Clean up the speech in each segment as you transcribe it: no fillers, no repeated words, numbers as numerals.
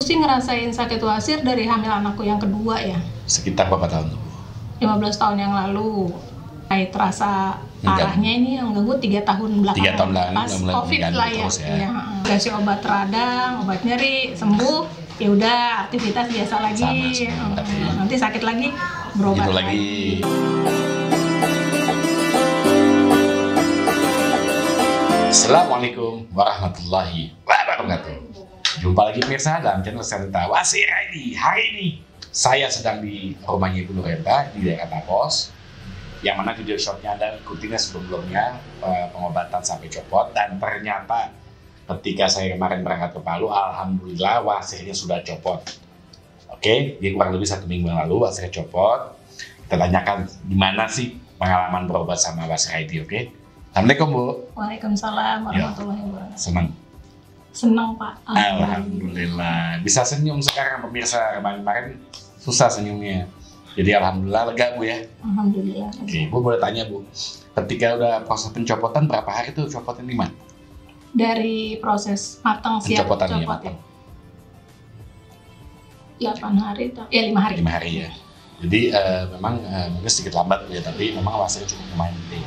Sih ngerasain sakit wasir dari hamil anakku yang kedua ya. Sekitar berapa tahun tuh? 15 tahun yang lalu. Kayak terasa parahnya ini yang ganggu 3 tahun belakangan. 3 tahun belakangan pas mulai COVID lah ya. terus ya. Ya. Kasih obat radang, obat nyeri, sembuh. Ya udah aktivitas biasa lagi. Nanti sakit lagi berobat Gitu lagi. Assalamualaikum warahmatullahi wabarakatuh. Jumpa lagi pemirsa dalam channel Serta Wasir ID. Hari ini saya sedang di rumahnya Ibu Nureta di daerah Tapos, yang mana video shotnya Anda ikutinya sebelumnya pengobatan sampai copot. Dan ternyata ketika saya kemarin berangkat ke Palu, alhamdulillah wasirnya sudah copot. Oke, dia kurang lebih 1 minggu yang lalu wasirnya copot. Kita tanyakan gimana sih pengalaman berobat sama Wasir ID, oke? Assalamualaikum Bu. Waalaikumsalam warahmatullahi wabarakatuh. Senang? Pak. Alhamdulillah. Bisa senyum sekarang pemirsa. Kemarin susah senyumnya. Jadi alhamdulillah lega Bu ya. Alhamdulillah. Oke, Bu boleh tanya Bu. Ketika udah proses pencopotan berapa hari tuh copotan di mana? Dari proses matang siap copot ya. Matang. 8 hari ya 5 hari. 5 hari ya. Jadi memang mungkin sedikit lambat Bu ya, tapi memang hasilnya cukup lumayan penting.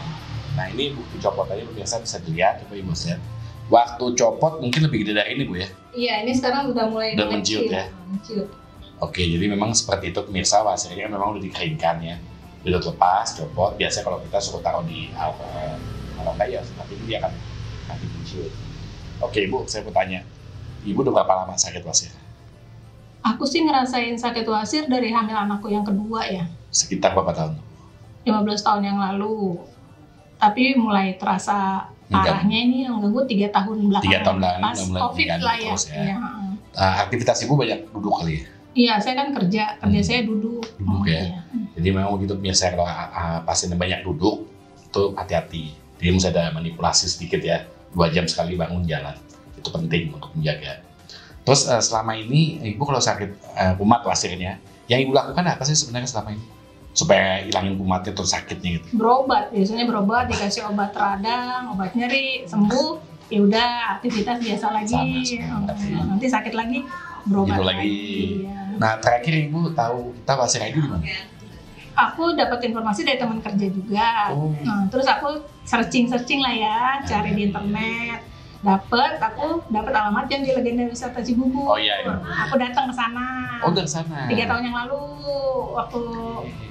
Nah ini bukti copotannya pemirsa bisa dilihat, coba Ibu lihat. Waktu copot mungkin lebih gede dari ini Bu ya? Iya, ini sekarang udah mulai menciut ya? Menciut. Oke, jadi memang seperti itu pemirsa, wasirnya memang udah dikeringkan ya. Udah lepas, copot. Biasanya kalau kita suruh taruh di alkohol kayu, tapi ini dia akan nanti menciut. Oke Ibu, saya mau tanya. Ibu udah berapa lama sakit wasir? Aku sih ngerasain sakit wasir dari hamil anakku yang kedua ya. Sekitar berapa tahun? 15 tahun yang lalu. Tapi mulai terasa parahnya ini yang ganggu 3 tahun belakangan. 3 tahun belakangan pas COVID lah ya. Terus, ya. Aktivitas Ibu banyak duduk kali ya? Iya, saya kan kerja saya duduk. Duduk ya. Iya. Jadi memang begitu biasa kalau pasiennya banyak duduk, itu hati-hati. Jadi mesti ada manipulasi sedikit ya. 2 jam sekali bangun jalan. Itu penting untuk menjaga. Terus selama ini Ibu kalau sakit kumat wasirnya, yang Ibu lakukan apa sih sebenarnya selama ini? Supaya hilangin kumatnya atau sakitnya gitu? Berobat, biasanya berobat, dikasih obat radang, obat nyeri, sembuh, ya udah aktivitas biasa lagi. Nanti sakit lagi, berobat gitu lagi. Ya. Nah terakhir Ibu tahu kita Wasir ID di mana? Aku dapat informasi dari teman kerja juga. Nah, terus aku searching lah ya, cari di internet. Aku dapat alamat yang di Legenda Wisata Cibubur. Oh iya. Aku datang ke sana. Oh dari sana. 3 tahun yang lalu waktu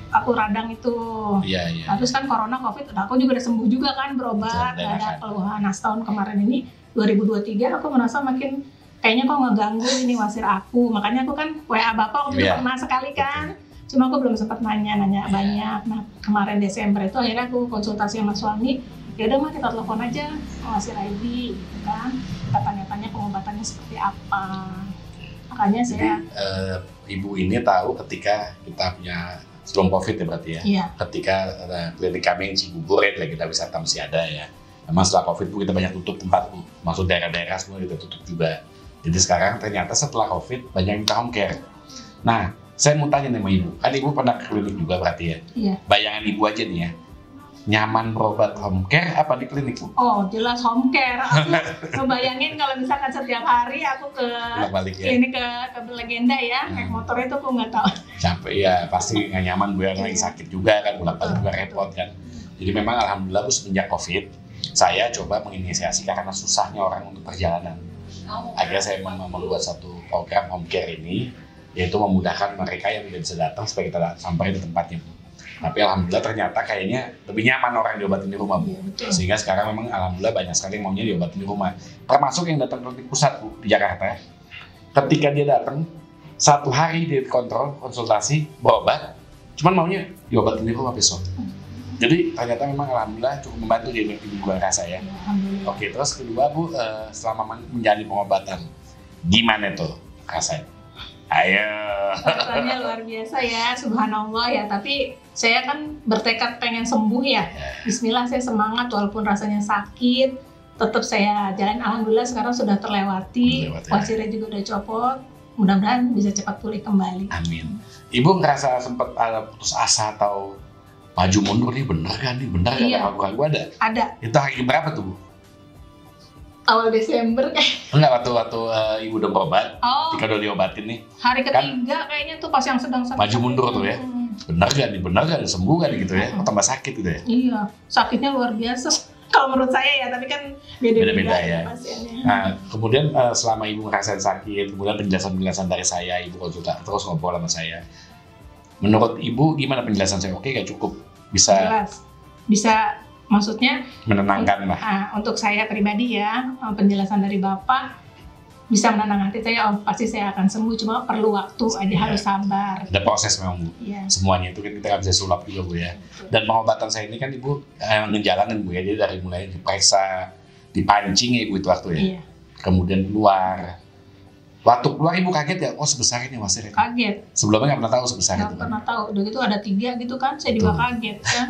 aku radang itu. Iya. Nah, terus kan corona covid, aku juga udah sembuh juga kan berobat, gak ada keluhan. Nah setahun kemarin ini 2023 aku merasa makin kayaknya kok ngeganggu ini wasir aku. Makanya aku kan WA Bapak waktu itu pernah sekali kan. Cuma aku belum sempat nanya banyak. Nah kemarin Desember itu akhirnya aku konsultasi sama suami. Ya udah mah kita telepon aja Wasir ID gitu kan. Kita tanya-tanya pengobatannya seperti apa. Makanya saya Ibu ini tahu ketika kita punya sebelum COVID ya berarti ya. Iya. Ketika klinik kami yang Cibubur ya, kita wisata masih ada ya. Memang setelah COVID Bu kita banyak tutup tempat Bu. Maksud daerah-daerah semua kita tutup juga. Jadi sekarang ternyata setelah COVID banyak yang minta home care. Nah, saya mau tanya nih sama Ibu. Kan Ibu pernah ke klinik juga berarti ya? Iya. Bayangan Ibu aja nih ya. Nyaman berobat home care apa di klinik Bu? Oh jelas home care. Aku ngebayangin kalau misalkan setiap hari aku ke klinik ke Legenda ya, naik motor itu aku nggak tahu. Capek ya, pasti nggak nyaman Bu yang lagi sakit juga kan, bolak-balik juga repot kan. Jadi memang alhamdulillah Bu semenjak COVID, saya coba menginisiasi karena susahnya orang untuk perjalanan. Akhirnya saya membuat satu program home care ini, yaitu memudahkan mereka yang tidak bisa datang supaya kita sampai di tempatnya Bu. Tapi alhamdulillah ternyata kayaknya lebih nyaman orang diobatin di rumah Bu. Sehingga sekarang memang alhamdulillah banyak sekali yang maunya diobatin di rumah. Termasuk yang datang ke klinik pusat Bu di Jakarta. Ketika dia datang, 1 hari dia kontrol, konsultasi, berobat, cuman maunya diobatin di rumah besok. Jadi ternyata memang alhamdulillah cukup membantu di gua rasa ya. Oke, terus kedua Bu, selama menjalani pengobatan, gimana tuh rasanya? Ayo. Rasanya luar biasa ya, subhanallah ya. Tapi saya kan bertekad pengen sembuh ya. Bismillah saya semangat walaupun rasanya sakit. Tetap saya jalan, alhamdulillah sekarang sudah terlewati. Wasirnya juga udah copot. Mudah-mudahan bisa cepat pulih kembali. Amin. Ibu ngerasa sempat putus asa atau maju mundur nih bener kan? Nih bener kan? Ragu-ragu ada? Ada. Itu hari berapa tuh Bu? awal Desember kayak. Enggak, waktu ibu udah berobat, Oh, ketika udah diobatin nih, hari kan ketiga kayaknya tuh pas yang sedang sakit. maju mundur tuh ya. Benar gak nih, sembuh gak nih gitu ya, tambah sakit gitu ya. Iya, sakitnya luar biasa. Kalau menurut saya ya, tapi kan beda-beda ya. pasiennya. Nah, kemudian selama ibu ngerasain sakit, kemudian penjelasan-penjelasan dari saya, ibu konsulta terus ngobrol sama saya. Menurut ibu gimana penjelasan saya? Oke, gak cukup? Jelas. Bisa, maksudnya menenangkan lah. Untuk saya pribadi ya, penjelasan dari Bapak bisa menenangkan hati saya. Oh, pasti saya akan sembuh, cuma perlu waktu aja, harus sabar. Ada proses memang Bu. Iya. Semuanya itu kan kita nggak bisa sulap juga Bu ya. Dan pengobatan saya ini kan Ibu ngejalanin Bu ya, jadi dari mulai diperiksa, dipancing ya Ibu itu waktu ya. Iya. Kemudian keluar. Waktu keluar Ibu kaget ya, oh sebesar ini wasirnya. Kaget. Sebelumnya nggak pernah tahu sebesar itu. Nggak pernah tahu. Udah gitu ada 3 gitu kan, saya juga kaget kan.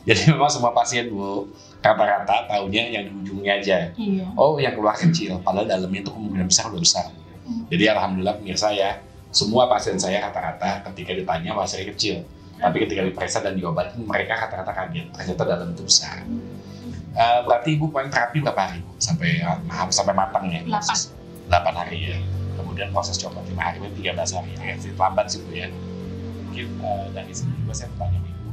Jadi memang semua pasien Bu, rata-rata taunya yang di ujungnya aja. Iya. Oh yang keluar kecil, padahal dalamnya itu kemungkinan besar udah besar. Jadi alhamdulillah pemirsa ya, semua pasien saya rata-rata ketika ditanya wasirnya kecil. Tapi ketika diperiksa dan diobatin, mereka rata-rata kaget. Ternyata dalam itu besar. Berarti Ibu paling terapi berapa hari Bu? Sampai matang ya? 8 hari ya. Kemudian proses copot 5 hari, 13 hari. Ya, lambat sih Bu ya. Mungkin dari sini juga saya bertanya Ibu,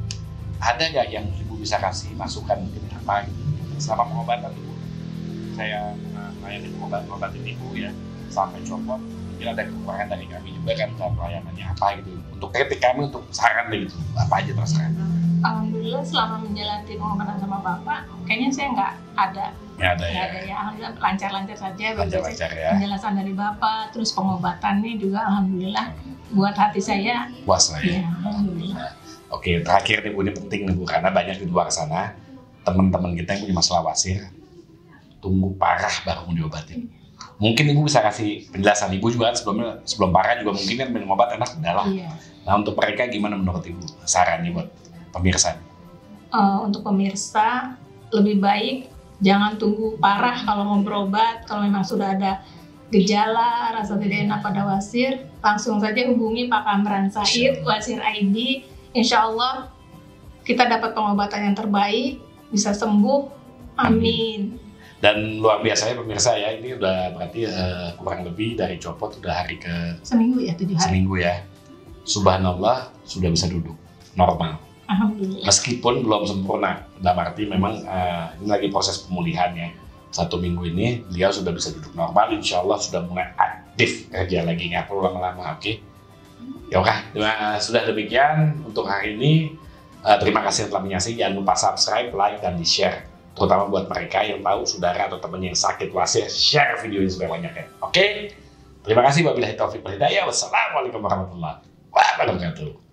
ada nggak yang Ibu bisa kasih masukan mungkin apa gitu? Selama pengobatan Ibu, saya melayani pengobatan Ibu ya, sampai copot, mungkin ada kekurangan dari kami juga kan dalam pelayanannya apa gitu. Untuk kritik kami, untuk saran gitu, apa aja terserah. Alhamdulillah selama menjalani pengobatan sama Bapak, kayaknya saya nggak ada. Nggak ada ya? Alhamdulillah lancar-lancar saja. Lancar-lancar ya. Penjelasan dari Bapak, terus pengobatannya juga alhamdulillah buat hati saya puas lah ya. Ya, alhamdulillah. Oke, terakhir nih Bu, ini penting nih Bu, karena banyak di luar sana teman-teman kita yang punya masalah wasir, tunggu parah baru mau diobatin. Mungkin Ibu bisa kasih penjelasan. Ibu juga sebelum parah juga mungkin kan minum obat enak udah lah. Iya. Nah untuk mereka gimana menurut Ibu sarannya buat pemirsa? Untuk pemirsa lebih baik jangan tunggu parah kalau mau berobat. Kalau memang sudah ada gejala rasa tidak enak pada wasir, langsung saja hubungi Pak Kamran Said, Wasir ID. Insya Allah kita dapat pengobatan yang terbaik, bisa sembuh. Amin. Dan luar biasanya pemirsa ya, ini udah berarti kurang lebih dari copot udah hari ke seminggu ya, 7 hari. Seminggu ya. Subhanallah sudah bisa duduk normal. Alhamdulillah. Meskipun belum sempurna, dalam arti memang ini lagi proses pemulihan ya. 1 minggu ini beliau sudah bisa duduk normal, insya Allah sudah mulai aktif kerja lagi, nggak perlu lama-lama, oke? Ya oke, sudah demikian untuk hari ini. Terima kasih telah menyaksikan, jangan lupa subscribe, like, dan di-share. Terutama buat mereka yang tahu saudara atau teman yang sakit wasir, share video ini sebanyak-banyaknya. Oke? Terima kasih, wabillahi taufiq wal hidayah. Wassalamualaikum warahmatullahi wabarakatuh.